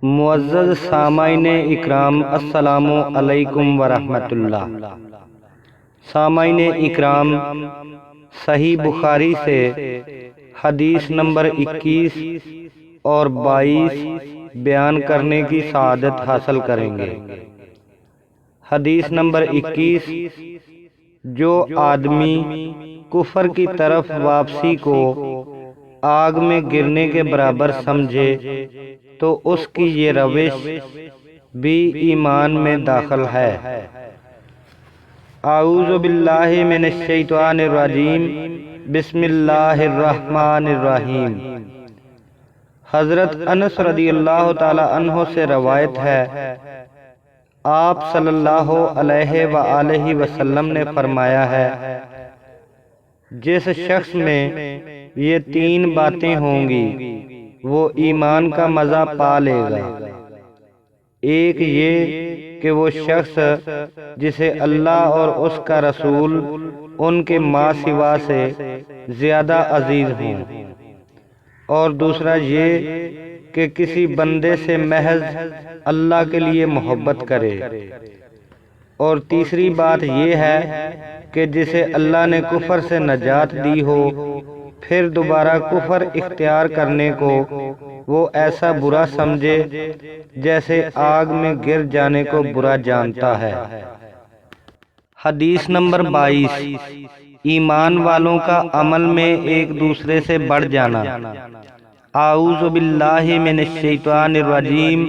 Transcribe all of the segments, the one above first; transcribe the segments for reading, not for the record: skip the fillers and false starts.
معزز سامعین اکرام، السلام علیکم ورحمۃ اللہ۔ سامعین اکرام، صحیح بخاری سے حدیث نمبر 21 اور 22 بیان کرنے کی سعادت حاصل کریں گے۔ حدیث نمبر 21، جو آدمی کفر کی طرف واپسی کو آگ میں گرنے کے برابر سمجھے تو اس کی یہ روش بھی ایمان میں داخل ہے۔ اعوذ باللہ من الشیطان الرجیم، بسم اللہ الرحمن الرحیم۔ حضرت انس رضی اللہ تعالی عنہ سے روایت ہے، آپ صلی اللہ علیہ وآلہ وسلم نے فرمایا ہے، جس شخص میں یہ 3 باتیں ہوں گی وہ ایمان کا مزہ پا لے گا۔ ایک یہ کہ وہ شخص جسے اللہ اور اس کا رسول ان کے ماں سوا سے زیادہ عزیز ہوں، اور دوسرا یہ کہ کسی بندے سے محض اللہ کے لیے محبت کرے، اور تیسری بات یہ ہے کہ جسے اللہ نے کفر سے نجات دی ہو، پھر دوبارہ کفر اختیار کرنے کو وہ ایسا برا سمجھے جیسے آگ میں گر جانے کو برا جانتا ہے۔ حدیث نمبر 22، ایمان والوں کا عمل میں ایک دوسرے سے بڑھ جانا۔ اعوذ باللہ من الشیطان الرجیم،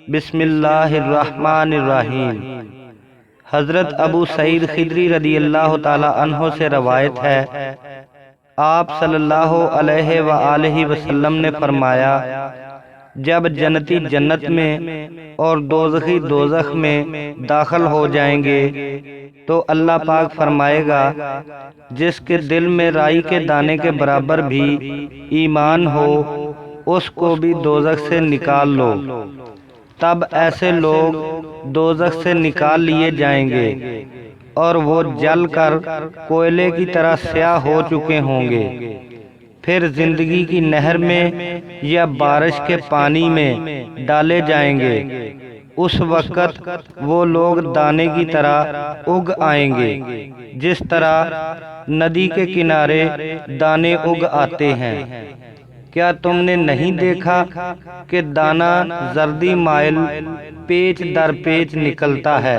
بسم اللہ الرحمن الرحیم۔ حضرت ابو سعید خدری رضی اللہ تعالی عنہ سے روایت ہے، آپ صلی اللہ علیہ وآلہ وسلم نے فرمایا، جب جنتی جنت میں اور دوزخی دوزخ میں داخل ہو جائیں گے تو اللہ پاک فرمائے گا، جس کے دل میں رائی کے دانے کے برابر بھی ایمان ہو اس کو بھی دوزخ سے نکال لو۔ تب ایسے لوگ دوزخ سے نکال لیے جائیں گے اور وہ جل کر کوئلے کی طرح سیاہ ہو چکے ہوں گے، پھر زندگی کی نہر میں یا بارش کے پانی میں ڈالے جائیں گے۔ اس وقت وہ لوگ دانے کی طرح اگ آئیں گے، جس طرح ندی کے کنارے دانے اگ آتے ہیں۔ کیا تم نے نہیں دیکھا کہ دانہ زردی مائل پیچ در پیچ نکلتا ہے؟